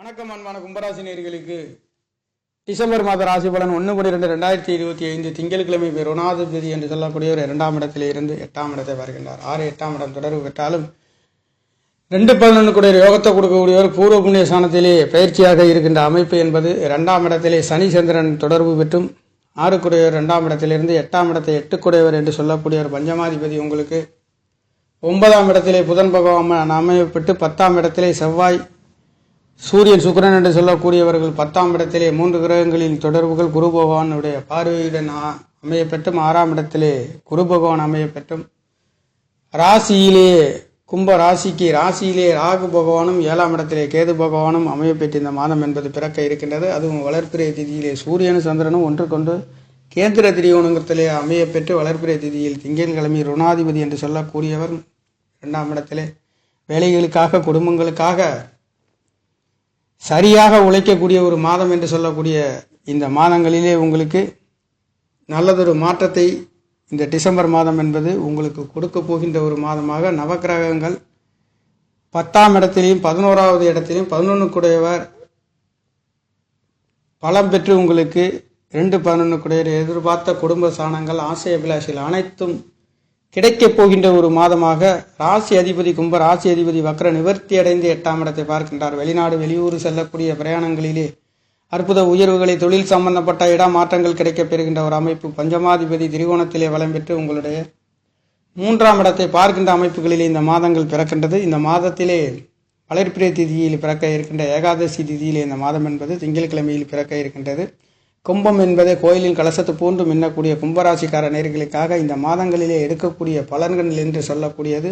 வணக்கம் அன்பான கும்பராசி நேயர்களுக்கு டிசம்பர் மாத ராசி பலன் 1/12/2025 திங்கட்கிழமை ருணாதிபதி என்று சொல்லக்கூடியவர் 2ஆம் இடத்திலே இருந்து 8ஆம் இடத்தை பார்க்கின்றார். 6-8ஆம் இடம் தொடர்பு பெற்றாலும் 2-11 கூடிய யோகத்தை கொடுக்கக்கூடியவர் பூர்வ புண்ணிய ஸ்தானத்திலே பயிற்சியாக இருக்கின்ற அமைப்பு என்பது 2ஆம் இடத்திலே சனி சந்திரன் தொடர்பு பெற்றும் 6 கூடியவர் 2ஆம் இடத்திலிருந்து 8ஆம் இடத்தை 8 கூடியவர் என்று சொல்லக்கூடியவர் பஞ்சமாதிபதி உங்களுக்கு 9ஆம் இடத்திலே புதன் பகவான் அமையப்பட்டு 10ஆம் இடத்திலே செவ்வாய் சூரியன் சுக்கிரன் என்று சொல்லக்கூடியவர்கள் 10ஆம் இடத்திலே 3 கிரகங்களின் தொடர்புகள் குரு பகவானுடைய பார்வையுடன் அமையப்பெற்றும் 6ஆம் இடத்திலே குரு பகவான் அமையப்பெற்றும் ராசியிலே கும்ப ராசியிலே ராகு பகவானும் 7ஆம் இடத்திலே கேது பகவானும் அமையப்பெற்ற இந்த மாதம் என்பது பிறக்க இருக்கின்றது. அதுவும் வளர்ப்பிறை திதியிலே சூரியனும் சந்திரனும் ஒன்றுக்கொண்டு கேந்திர திரியோணத்திலே அமையப்பெற்று வளர்ப்பிறை திதியில் திங்கட்கிழமை ருணாதிபதி என்று சொல்லக்கூடியவர் 2ஆம் இடத்திலே வேலைகளுக்காக குடும்பங்களுக்காக சரியாக உழைக்கக்கூடிய ஒரு மாதம் என்று சொல்லக்கூடிய இந்த மாதங்களிலே உங்களுக்கு நல்லதொரு மாற்றத்தை இந்த டிசம்பர் மாதம் என்பது உங்களுக்கு கொடுக்க போகின்ற ஒரு மாதமாக நவக்கிரகங்கள் 10ஆம் இடத்திலையும் 11ஆவது இடத்திலையும் 11 கூடையவர் பலம் பெற்று உங்களுக்கு 2-11 கூடையவர் எதிர்பார்த்த குடும்ப சாணங்கள் ஆசை அபிலாஷைகள் அனைத்தும் கிடைக்கப் போகின்ற ஒரு மாதமாக ராசி அதிபதி கும்ப ராசி அதிபதி வக்ர நிவர்த்தி அடைந்து 8ஆம் இடத்தை பார்க்கின்றார். வெளிநாடு வெளியூர் செல்லக்கூடிய பிரயாணங்களிலே அற்புத உயர்வுகளை தொழில் சம்பந்தப்பட்ட இடமாற்றங்கள் கிடைக்கப் பெறுகின்ற ஒரு அமைப்பு பஞ்சமாதிபதி திரிகோணத்திலே வளம் பெற்று உங்களுடைய 3ஆம் இடத்தை பார்க்கின்ற அமைப்புகளிலே இந்த மாதங்கள் பிறக்கின்றது. இந்த மாதத்திலே வளர்ப்பிறை திதியில் பிறக்க இருக்கின்ற ஏகாதசி திதியிலே இந்த மாதம் என்பது திங்கட்கிழமையில் பிறக்க இருக்கின்றது. கும்பம் என்பதை கோயிலில் கலசத்து போன்று மின்னக்கூடிய கும்பராசிக்கார நேர்களுக்காக இந்த மாதங்களிலே எடுக்கக்கூடிய பலன்கள் என்று சொல்லக்கூடியது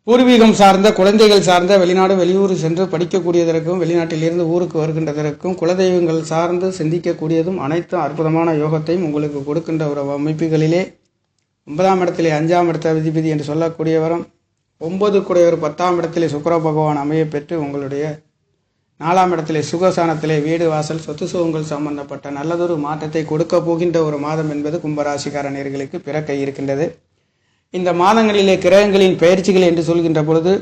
பூர்வீகம் சார்ந்த குழந்தைகள் சார்ந்த வெளிநாடு வெளியூர் சென்று படிக்கக்கூடியதற்கும் வெளிநாட்டிலிருந்து ஊருக்கு வருகின்றதற்கும் குலதெய்வங்கள் சார்ந்து சிந்திக்கக்கூடியதும் அனைத்தும் அற்புதமான யோகத்தையும் உங்களுக்கு கொடுக்கின்ற ஒரு அமைப்புகளிலே 9ஆம் இடத்திலே 5ஆம் இடத்த அதிபதி என்று சொல்லக்கூடியவரும் 9 கூடையவர் 10ஆம் இடத்திலே சுக்கிர பகவான் அமைய பெற்று உங்களுடைய 4ஆம் இடத்திலே சுகசானத்திலே வீடு வாசல் சொத்து சுகங்கள் சம்பந்தப்பட்ட நல்லதொரு மாற்றத்தை கொடுக்க போகின்ற ஒரு மாதம் என்பது கும்பராசிக்கார நேயர்களுக்கு பிறக்க இருக்கின்றது. இந்த மாதங்களிலே கிரகங்களின் பயிற்சிகள் என்று சொல்கின்ற பொழுது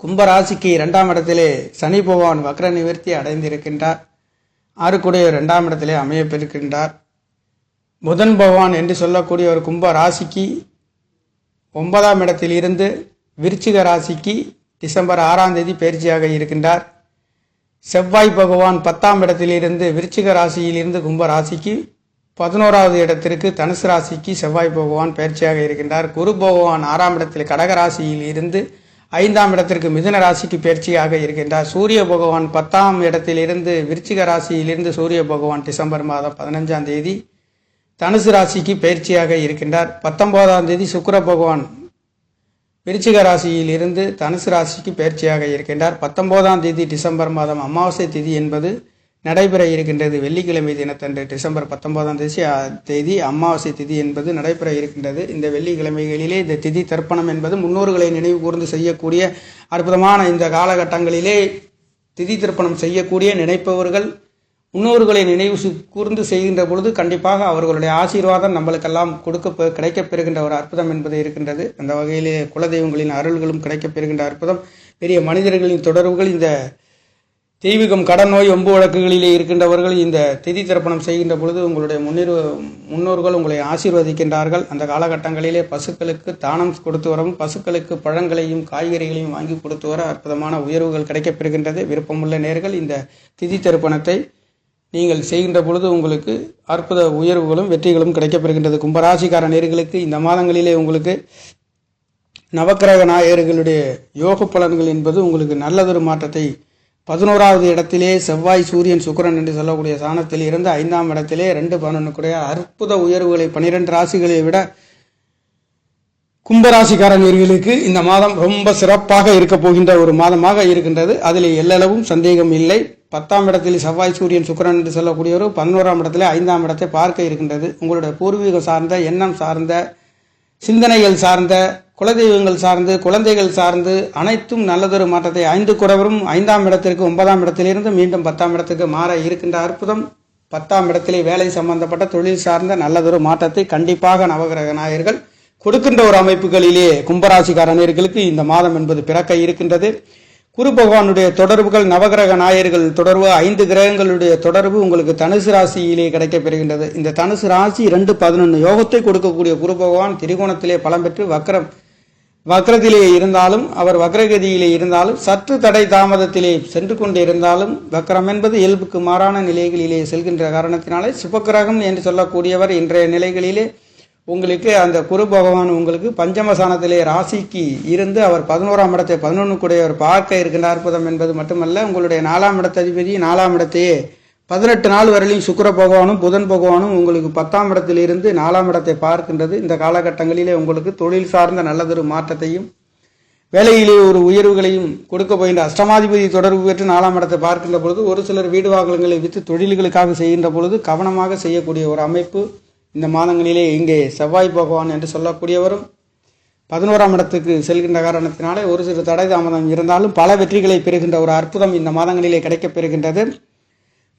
கும்பராசிக்கு 2ஆம் இடத்திலே சனி பகவான் வக்ர நிவர்த்தி அடைந்திருக்கின்றார். 6 கூடையவர் 2ஆம் இடத்திலே அமையப்பெறுகின்றார். புதன் பகவான் என்று சொல்லக்கூடிய ஒரு கும்ப ராசிக்கு 9ஆம் இடத்தில் இருந்து விருச்சிக ராசிக்கு டிசம்பர் 6ஆம் தேதி பயிற்சியாக இருக்கின்றார். செவ்வாய் பகவான் 10ஆம் இடத்திலிருந்து விருச்சிக ராசியிலிருந்து கும்ப ராசிக்கு 11ஆவது இடத்திற்கு தனுசு ராசிக்கு செவ்வாய் பகவான் பயிற்சியாக இருக்கின்றார். குரு பகவான் 6ஆம் இடத்தில் கடக ராசியில் இருந்து 5ஆம் இடத்திற்கு மிதுன ராசிக்கு பயிற்சியாக இருக்கின்றார். சூரிய பகவான் 10ஆம் இடத்திலிருந்து விருச்சிக ராசியிலிருந்து சூரிய பகவான் டிசம்பர் மாதம் 15ஆம் தேதி தனுசு ராசிக்கு பயிற்சியாக இருக்கின்றார். 19ஆம் தேதி சுக்கிர பகவான் விருச்சிக ராசியில் இருந்து தனுசு ராசிக்கு பயிற்சியாக இருக்கின்றார். 19ஆம் தேதி டிசம்பர் மாதம் அமாவாசை திதி என்பது நடைபெற இருக்கின்றது. வெள்ளிக்கிழமை தினத்தன்று டிசம்பர் 19ஆம் தேதி அமாவாசை திதி என்பது நடைபெற இருக்கின்றது. இந்த வெள்ளிக்கிழமைகளிலே இந்த திதி தர்ப்பணம் என்பது முன்னோர்களை நினைவு கூர்ந்து செய்யக்கூடிய அற்புதமான இந்த காலகட்டங்களிலே திதி தர்ப்பணம் செய்யக்கூடிய நினைப்பவர்கள் முன்னோர்களை நினைவு கூர்ந்து செய்கின்ற பொழுது கண்டிப்பாக அவர்களுடைய ஆசீர்வாதம் நம்மளுக்கெல்லாம் கிடைக்கப் பெறுகின்ற ஒரு அற்புதம் என்பது இருக்கின்றது. அந்த வகையிலே குலதெய்வங்களின் அருள்களும் கிடைக்கப் பெறுகின்ற அற்புதம் பெரிய மனிதர்களின் தொடர்புகள் இந்த தெய்வீகம் கடன் நோய் ஒம்பு வழக்குகளிலே இருக்கின்றவர்கள் இந்த திதி தர்ப்பணம் செய்கின்ற பொழுது உங்களுடைய முன்னோர்கள் உங்களை ஆசீர்வதிக்கின்றார்கள். அந்த காலகட்டங்களிலே பசுக்களுக்கு தானம் கொடுத்து வரவும் பசுக்களுக்கு பழங்களையும் காய்கறிகளையும் வாங்கி கொடுத்து வர அற்புதமான உயர்வுகள் கிடைக்கப் பெறுகின்றது. விருப்பமுள்ள நேர்கள் இந்த திதி தர்ப்பணத்தை நீங்கள் செய்கின்ற பொழுது உங்களுக்கு அற்புத உயர்வுகளும் வெற்றிகளும் கிடைக்கப்பெறுகின்றது. கும்பராசிக்கார நேயர்களுக்கு இந்த மாதங்களிலே உங்களுக்கு நவக்கிரக நாயகர்களுடைய யோக பலன்கள் என்பது உங்களுக்கு நல்லதொரு மாற்றத்தை 11ஆவது இடத்திலே செவ்வாய் சூரியன் சுக்கிரன் என்று சொல்லக்கூடிய சாணத்தில் இருந்து 5ஆம் இடத்திலே 2-11 கூடிய அற்புத உயர்வுகளை 12 ராசிகளை விட கும்பராசிக்காரர்களுக்கு இந்த மாதம் ரொம்ப சிறப்பாக இருக்க போகின்ற ஒரு மாதமாக இருக்கின்றது. அதில் எல்லளவும் சந்தேகம் இல்லை. 10ஆம் இடத்தில் செவ்வாய் சூரியன் சுக்கிரன் என்று சொல்லக்கூடியவர் 11ஆம் இடத்துல 5ஆம் இடத்தை பார்க்க இருக்கின்றது. உங்களுடைய பூர்வீகம் சார்ந்த எண்ணம் சார்ந்த சிந்தனைகள் சார்ந்த குலதெய்வங்கள் சார்ந்து குழந்தைகள் சார்ந்து அனைத்தும் நல்லதொரு மாற்றத்தை 5 குடைவரும் 5ஆம் இடத்திற்கு 9ஆம் இடத்திலிருந்து மீண்டும் 10ஆம் இடத்துக்கு மாற இருக்கின்ற அற்புதம் 10ஆம் இடத்திலே வேலை சம்பந்தப்பட்ட தொழில் சார்ந்த நல்லதொரு மாற்றத்தை கண்டிப்பாக நவகிரக நாயகர்கள் கொடுக்கின்ற ஒரு அமைப்புகளிலே கும்பராசிக்காரர்களுக்கு இந்த மாதம் என்பது பிறக்க இருக்கின்றது. குரு பகவானுடைய தொடர்புகள், நவகிரக நாயர்கள் தொடர்பு, 5 கிரகங்களுடைய தொடர்பு உங்களுக்கு தனுசு ராசியிலே கிடைக்கப்பெறுகின்றது. இந்த தனுசு ராசி 2-11 யோகத்தை கொடுக்கக்கூடிய குரு பகவான் திரிகோணத்திலே பலம் பெற்று வக்ரத்திலே இருந்தாலும், அவர் வக்ரகதியிலே இருந்தாலும், சற்று தடை தாமதத்திலே சென்று கொண்டிருந்தாலும், வக்ரம் என்பது இயல்புக்கு மாறான நிலைகளிலே செல்கின்ற காரணத்தினாலே சுபகிரகம் என்று சொல்லக்கூடியவர் இன்றைய நிலைகளிலே உங்களுக்கு அந்த குரு பகவான் உங்களுக்கு பஞ்சமசானத்திலே ராசிக்கு இருந்து அவர் 11ஆம் இடத்தை 11 கூடையவர் பார்க்க இருக்கின்ற அற்புதம் என்பது மட்டுமல்ல, உங்களுடைய 4ஆம் இடத்ததிபதி 4ஆம் இடத்தையே 18 நாள் வரையிலும் சுக்கிர பகவானும் புதன் பகவானும் உங்களுக்கு 10ஆம் இடத்திலிருந்து 4ஆம் இடத்தை பார்க்கின்றது. இந்த காலகட்டங்களிலே உங்களுக்கு தொழில் சார்ந்த நல்லதொரு மாற்றத்தையும் வேலையிலே ஒரு உயர்வுகளையும் கொடுக்க போகின்ற அஷ்டமாதிபதி தொடர்பு பெற்று 4ஆம் இடத்தை பார்க்கின்ற பொழுது ஒரு சிலர் வீடு வாகனங்களை விற்று தொழில்களுக்காக செய்கின்ற பொழுது கவனமாக செய்யக்கூடிய ஒரு அமைப்பு இந்த மாதங்களிலே இங்கே செவ்வாய் பகவான் என்று சொல்லக்கூடியவரும் 11ஆம் இடத்துக்கு செல்கின்ற காரணத்தினாலே ஒரு சிறு தடை தாமதம் இருந்தாலும் பல வெற்றிகளை பெறுகின்ற ஒரு அற்புதம் இந்த மாதங்களிலே கிடைக்கப் பெறுகின்றது.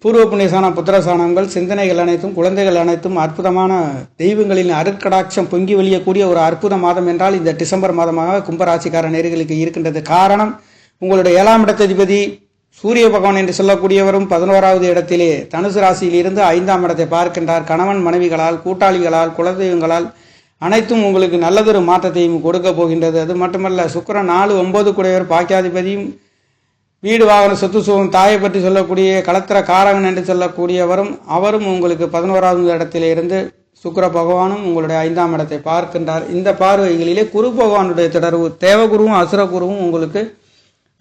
பூர்வ புண்ணியசான புத்திரசானங்கள், சிந்தனைகள் அனைத்தும், குழந்தைகள் அனைத்தும் அற்புதமான தெய்வங்களின் அருட்கடாட்சம் பொங்கி வெளியக்கூடிய ஒரு அற்புத மாதம் என்றால் இந்த டிசம்பர் மாதமாக கும்பராசிக்கார நேர்களுக்கு இருக்கின்றது. காரணம், உங்களுடைய 7ஆம் இடத்ததிபதி சூரிய பகவான் என்று சொல்லக்கூடியவரும் 11வது இடத்திலே தனுசு ராசியில் இருந்து 5ஆம் இடத்தை பார்க்கின்றார். கணவன் மனைவிகளால், கூட்டாளிகளால், குலதெய்வங்களால் அனைத்தும் உங்களுக்கு நல்லதொரு மாற்றத்தையும் கொடுக்க போகின்றது. அது மட்டுமல்ல, சுக்கிரன் 4-9 கூடையவர் பாக்கியாதிபதியும், வீடு வாகன சொத்து சுகம், தாயை பற்றி சொல்லக்கூடிய களத்திர காரகன் என்று சொல்லக்கூடியவரும் அவரும் உங்களுக்கு 11வது இடத்திலே இருந்து சுக்கிர பகவானும் உங்களுடைய 5ஆம் இடத்தை பார்க்கின்றார். இந்த பார்வைகளிலே குரு பகவானுடைய தொடர்பு, தேவகுருவும் அசுரகுருவும் உங்களுக்கு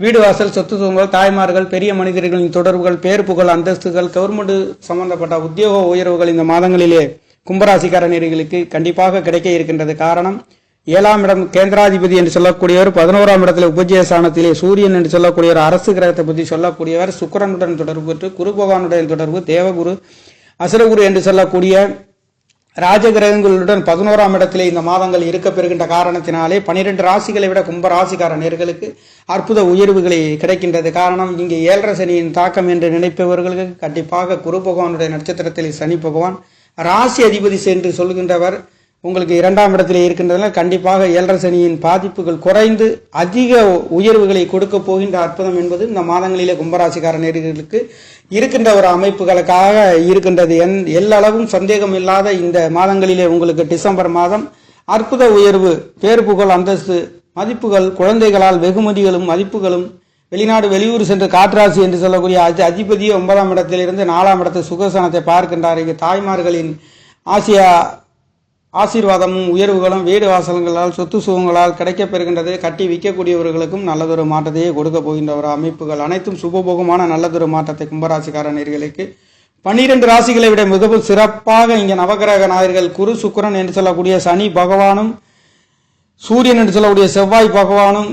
வீடு வாசல், சொத்து சுகங்கள், தாய்மார்கள், பெரிய மனிதர்களின் தொடர்புகள், பேர் புகழ், அந்தஸ்துகள், கவர்மெண்ட் சம்பந்தப்பட்ட உத்தியோக உயர்வுகள் இந்த மாதங்களிலே கும்பராசிக்கார நேயர்களுக்கு கண்டிப்பாக கிடைக்க இருக்கின்றது. காரணம், 7ஆம் இடம் கேந்திராதிபதி என்று சொல்லக்கூடியவர், 11ஆம் இடத்துல உபஜய ஸ்தானத்திலே சூரியன் என்று சொல்லக்கூடியவர், அரசு கிரகத்தை பற்றி சொல்லக்கூடியவர், சுக்கிரனுடன் தொடர்பு பெற்று குரு பகவானுடன் தொடர்பு, தேவகுரு அசுரகுரு என்று சொல்லக்கூடிய ராஜகிரகங்களுடன் 11ஆம் இடத்திலே இந்த மாதங்கள் இருக்க பெறுகின்ற காரணத்தினாலே 12 ராசிகளை விட கும்ப ராசிக்கார நேர்களுக்கு அற்புத உயர்வுகளை கிடைக்கின்றது. காரணம், இங்கே 7.5 சனியின் தாக்கம் என்று நினைப்பவர்களுக்கு கண்டிப்பாக குரு பகவானுடைய நட்சத்திரத்தில் சனி பகவான் ராசி அதிபதி சென்று சொல்கின்றவர் உங்களுக்கு 2ஆம் இடத்திலே இருக்கின்றதால் கண்டிப்பாக 7.5 சனியின் பாதிப்புகள் குறைந்து அதிக உயர்வுகளை கொடுக்க போகின்ற அற்புதம் என்பது இந்த மாதங்களிலே கும்பராசிக்கார நேர்களுக்கு இருக்கின்ற ஒரு அமைப்புகளுக்காக இருக்கின்றது. எல்லளவும் சந்தேகம் இல்லாத இந்த மாதங்களிலே உங்களுக்கு டிசம்பர் மாதம் அற்புத உயர்வு, பேர் புகழ், அந்தஸ்து, மதிப்புகள், குழந்தைகளால் வெகுமதிகளும் மதிப்புகளும், வெளிநாடு வெளியூர் சென்று காற்றாசி என்று சொல்லக்கூடிய அதிபதி 9ஆம் இடத்திலிருந்து 4ஆம் இடத்து சுகசனத்தை பார்க்கின்றார். இங்கே தாய்மார்களின் ஆசீர்வாதமும் உயர்வுகளும் வீடு வாசல்களால், சொத்து சுகங்களால் கிடைக்கப் பெறுகின்றது. கட்டி விற்கக்கூடியவர்களுக்கும் நல்லதொரு மாற்றத்தையே கொடுக்க போகின்ற ஒரு அமைப்புகள் அனைத்தும் சுபபோகமான நல்லதொரு மாற்றத்தை கும்பராசிக்கார நேயர்களுக்கு 12 ராசிகளை விட மிகவும் சிறப்பாக இங்கே நவகிரக நாயர்கள் குரு சுக்கிரன் என்று சொல்லக்கூடிய சனி பகவானும், சூரியன் என்று சொல்லக்கூடிய செவ்வாய் பகவானும்,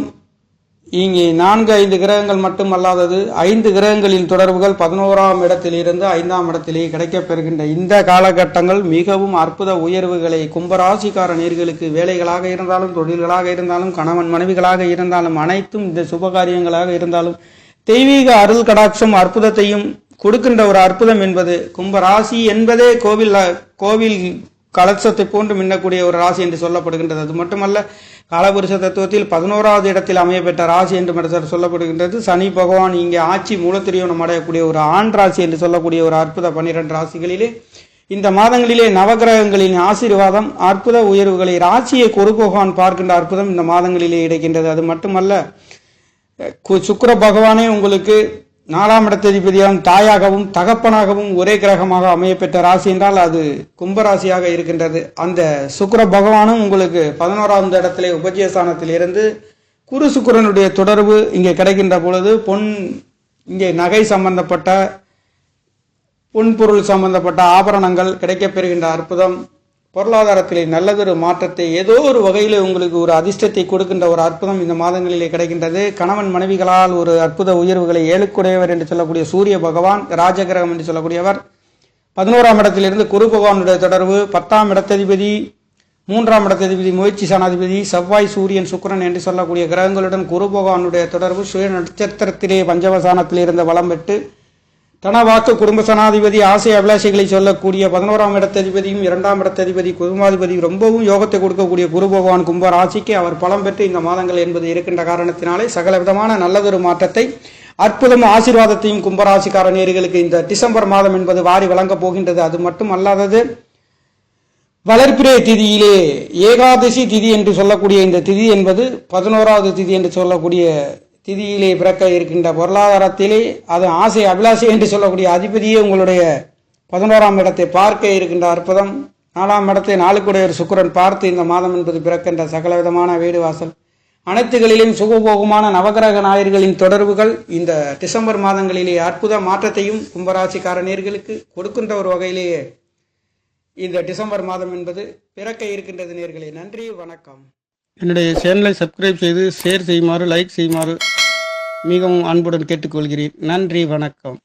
இங்கே 4-5 கிரகங்கள் மட்டும் அல்லாதது 5 கிரகங்களின் தொடர்புகள் 11ஆம் இடத்திலிருந்து 5ஆம் இடத்திலே கிடைக்கப் பெறுகின்ற இந்த காலகட்டங்கள் மிகவும் அற்புத உயர்வுகளை கும்பராசிக்கார நேயர்களுக்கு வேலைகளாக இருந்தாலும், தொழில்களாக இருந்தாலும், கணவன் மனைவிகளாக இருந்தாலும், அனைத்தும் இந்த சுபகாரியங்களாக இருந்தாலும் தெய்வீக அருள் கடாட்சம் அற்புதத்தையும் கொடுக்கின்ற ஒரு அற்புதம் என்பது கும்பராசி என்பதே கோவில் கலசத்தை போன்று மின்னக்கூடிய ஒரு ராசி என்று சொல்லப்படுகின்றது. அது மட்டுமல்ல, காலபுருஷ தத்துவத்தில் 11வது இடத்தில் அமையப்பெற்ற ராசி என்று சொல்லப்படுகின்றது. சனி பகவான் இங்கே ஆட்சி மூலத்திரியோணம் அடையக்கூடிய ஒரு ஆண் ராசி என்று சொல்லக்கூடிய ஒரு அற்புத 12 ராசிகளிலே இந்த மாதங்களிலே நவகிரகங்களின் ஆசீர்வாதம், அற்புத உயர்வுகளை ராசியை குரு பகவான் பார்க்கின்ற அற்புதம் இந்த மாதங்களிலே கிடைக்கின்றது. அது மட்டுமல்ல, சுக்கிர பகவானே உங்களுக்கு 4ஆம் இடத்ததிபதியாகவும் தாயாகவும் தகப்பனாகவும் ஒரே கிரகமாக அமையப்பெற்ற ராசி என்றால் அது கும்பராசியாக இருக்கின்றது. அந்த சுக்கிர பகவானும் உங்களுக்கு 11ஆம் இடத்திலே உபஜயஸ்தானத்தில் இருந்து குரு சுக்கிரனுடைய தொடர்பு இங்கே கிடைக்கின்ற பொழுது இங்கே நகை சம்பந்தப்பட்ட பொன்பொருள் சம்பந்தப்பட்ட ஆபரணங்கள் கிடைக்கப்பெறுகின்ற அற்புதம், பொருளாதாரத்திலே நல்லதொரு மாற்றத்தை, ஏதோ ஒரு வகையில் உங்களுக்கு ஒரு அதிர்ஷ்டத்தை கொடுக்கின்ற ஒரு அற்புதம் இந்த மாதங்களிலே கிடைக்கின்றது. கணவன் மனைவிகளால் ஒரு அற்புத உயர்வுகளை, ஏழுக்குடையவர் என்று சொல்லக்கூடிய சூரிய பகவான் ராஜகிரகம் என்று சொல்லக்கூடியவர் 11ஆம் இடத்திலிருந்து குரு பகவானுடைய தொடர்பு, 10ஆம் இடத்ததிபதி 3ஆம் இடத்ததிபதி முயற்சி சனாதிபதி செவ்வாய் சூரியன் சுக்கிரன் என்று சொல்லக்கூடிய கிரகங்களுடன் குரு பகவானுடைய தொடர்பு சுய நட்சத்திரத்திலே பஞ்சமசானத்தில் இருந்த வளம் பெற்று தனவாக்கு குடும்ப சனாதிபதி ஆசை அபிலாஷைகளை சொல்லக்கூடிய 11ஆம் இடத்ததிபதியும் 2ஆம் இடத்ததிபதி குடும்பாதிபதி ரொம்பவும் யோகத்தை கொடுக்கக்கூடிய குரு பகவான் கும்ப ராசிக்கு அவர் பலம் பெற்று இந்த மாதங்கள் என்பது இருக்கின்ற காரணத்தினாலே சகல விதமான நல்லதொரு மாற்றத்தை அற்புதம் ஆசீர்வாதத்தையும் கும்பராசிக்கார நேயர்களுக்கு இந்த டிசம்பர் மாதம் என்பது வாரி வழங்கப் போகின்றது. அது மட்டும் அல்லாதது வளர்ப்பிறை திதியிலே ஏகாதசி திதி என்று சொல்லக்கூடிய இந்த திதி என்பது 11வது திதி என்று சொல்லக்கூடிய திதியிலே பிறக்க இருக்கின்ற பொருளாதாரத்திலே அது ஆசை அபிலாஷை என்று சொல்லக்கூடிய அதிபதியே உங்களுடைய 11ஆம் இடத்தை பார்க்க இருக்கின்ற அற்புதம். 4ஆம் இடத்தை நாளுக்குடைய சுக்கிரன் பார்த்து இந்த மாதம் என்பது பிறக்கின்ற சகல விதமான வீடு வாசல் அனைத்துகளிலும் சுகபோகமான நவகிரக நாயர்களின் தொடர்புகள் இந்த டிசம்பர் மாதங்களிலே அற்புத மாற்றத்தையும் கும்பராசிக்கார நேயர்களுக்கு கொடுக்கின்ற ஒரு வகையிலேயே இந்த டிசம்பர் மாதம் என்பது பிறக்க இருக்கின்றது. நேயர்களே, நன்றி, வணக்கம். என்னுடைய சேனலை சப்ஸ்கிரைப் செய்து ஷேர் செய்யுமாறு, லைக் செய்யுமாறு மிகவும் அன்புடன் கேட்டுக்கொள்கிறேன். நன்றி, வணக்கம்.